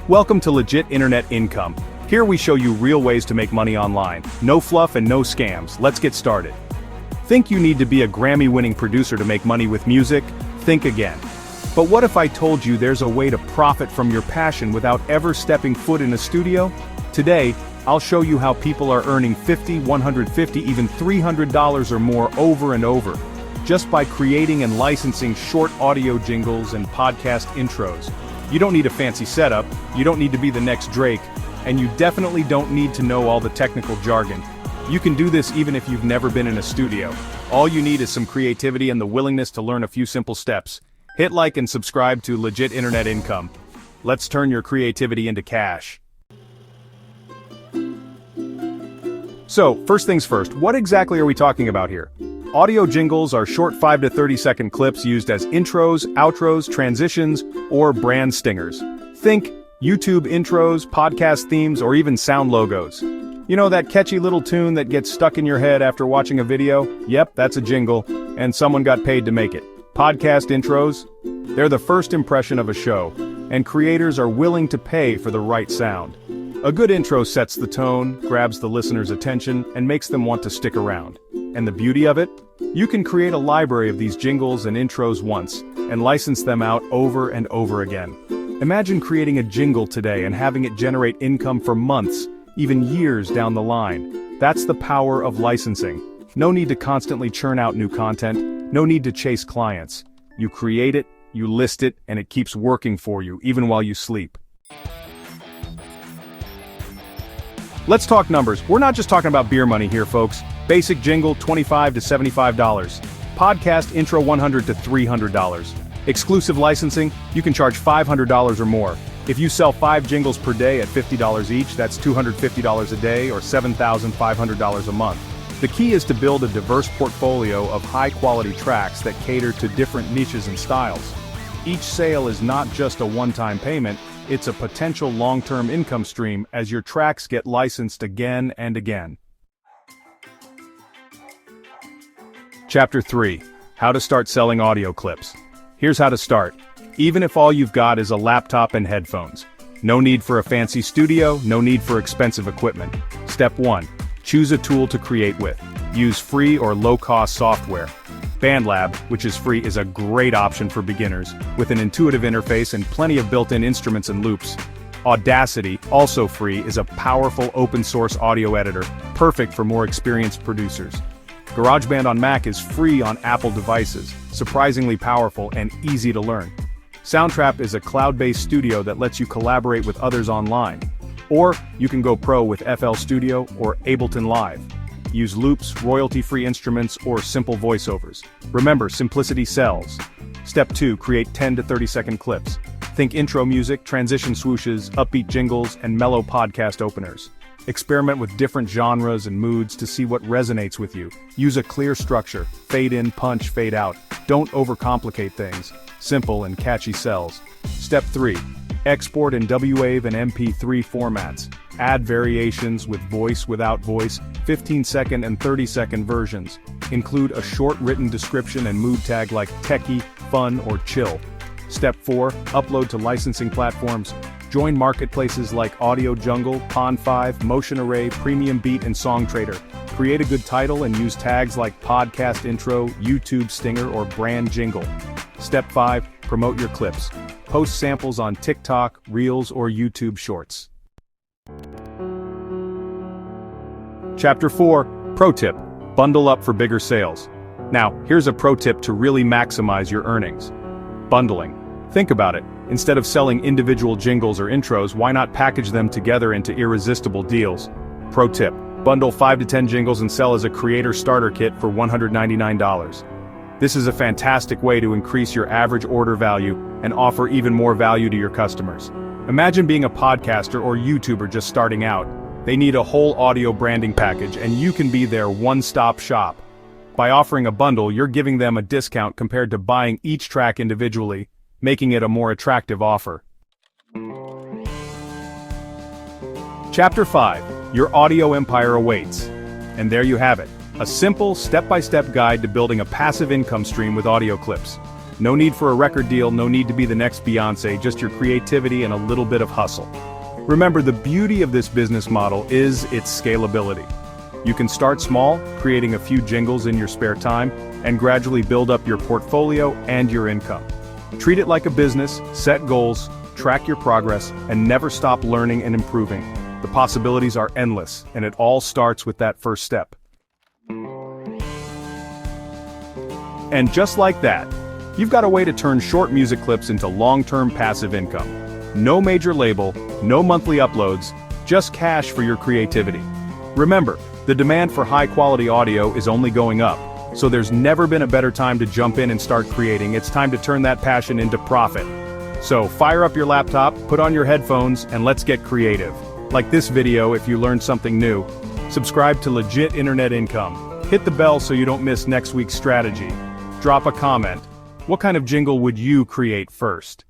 Welcome to Legit Internet Income. Here we show you real ways to make money online. No fluff and no scams. Let's get started. Think you need to be a Grammy-winning producer to make money with music? Think again. But what if I told you there's a way to profit from your passion without ever stepping foot in a studio? Today, I'll show you how people are earning $50, $150, even $300 or more over and over, just by creating and licensing short audio jingles and podcast intros. You don't need a fancy setup, you don't need to be the next Drake, and you definitely don't need to know all the technical jargon. You can do this even if you've never been in a studio. All you need is some creativity and the willingness to learn a few simple steps. Hit like and subscribe to Legit Internet Income. Let's turn your creativity into cash. So, first things first, what exactly are we talking about here? Audio jingles are short 5 to 30 second clips used as intros, outros, transitions, or brand stingers. Think YouTube intros, podcast themes, or even sound logos. You know that catchy little tune that gets stuck in your head after watching a video? Yep, that's a jingle, and someone got paid to make it. Podcast intros? They're the first impression of a show, and creators are willing to pay for the right sound. A good intro sets the tone, grabs the listener's attention, and makes them want to stick around. And the beauty of it? You can create a library of these jingles and intros once, and license them out over and over again. Imagine creating a jingle today and having it generate income for months, even years down the line. That's the power of licensing. No need to constantly churn out new content, no need to chase clients. You create it, you list it, and it keeps working for you, even while you sleep. Let's talk numbers. We're not just talking about beer money here, folks. Basic jingle, $25 to $75. Podcast intro, $100 to $300. Exclusive licensing, you can charge $500 or more. If you sell 5 jingles per day at $50 each, that's $250 a day or $7,500 a month. The key is to build a diverse portfolio of high-quality tracks that cater to different niches and styles. Each sale is not just a one-time payment, it's a potential long-term income stream as your tracks get licensed again and again. Chapter 3. How to start selling audio clips. Here's how to start. Even if all you've got is a laptop and headphones. No need for a fancy studio, no need for expensive equipment. Step 1. Choose a tool to create with. Use free or low-cost software. BandLab, which is free, is a great option for beginners, with an intuitive interface and plenty of built-in instruments and loops. Audacity, also free, is a powerful open-source audio editor, perfect for more experienced producers. GarageBand on Mac is free on Apple devices, surprisingly powerful and easy to learn. Soundtrap is a cloud-based studio that lets you collaborate with others online. Or, you can go pro with FL Studio or Ableton Live. Use loops, royalty-free instruments, or simple voiceovers. Remember, simplicity sells. Step 2. Create 10 to 30 second clips. Think intro music, transition swooshes, upbeat jingles, and mellow podcast openers. Experiment with different genres and moods to see what resonates with you. Use a clear structure, fade in, punch, fade out. Don't overcomplicate things. Simple and catchy sells. Step 3. Export in WAV and MP3 formats. Add variations with voice without voice, 15-second and 30-second versions. Include a short written description and mood tag like techie, fun, or chill. Step 4. Upload to licensing platforms. Join marketplaces like Audio Jungle, Pond5, Motion Array, Premium Beat, and Songtradr. Create a good title and use tags like podcast intro, YouTube stinger, or brand jingle. Step 5. Promote your clips. Post samples on TikTok, Reels, or YouTube Shorts. Chapter 4. Pro tip. Bundle up for bigger sales. Now, here's a pro tip to really maximize your earnings. Bundling. Think about it. Instead of selling individual jingles or intros, why not package them together into irresistible deals? Pro tip. Bundle 5 to 10 jingles and sell as a creator starter kit for $199. This is a fantastic way to increase your average order value and offer even more value to your customers. Imagine being a podcaster or YouTuber just starting out. They need a whole audio branding package, and you can be their one-stop shop. By offering a bundle, you're giving them a discount compared to buying each track individually, making it a more attractive offer. Chapter 5. Your audio empire awaits. And there you have it. A simple, step-by-step guide to building a passive income stream with audio clips. No need for a record deal, no need to be the next Beyoncé, just your creativity and a little bit of hustle. Remember, the beauty of this business model is its scalability. You can start small, creating a few jingles in your spare time, and gradually build up your portfolio and your income. Treat it like a business, set goals, track your progress, and never stop learning and improving. The possibilities are endless, and it all starts with that first step. And just like that, you've got a way to turn short music clips into long-term passive income. No major label, no monthly uploads, just cash for your creativity. Remember, the demand for high-quality audio is only going up, so there's never been a better time to jump in and start creating. It's time to turn that passion into profit. So fire up your laptop, put on your headphones, and let's get creative. Like this video if you learned something new. Subscribe to Legit Internet Income. Hit the bell so you don't miss next week's strategy. Drop a comment. What kind of jingle would you create first?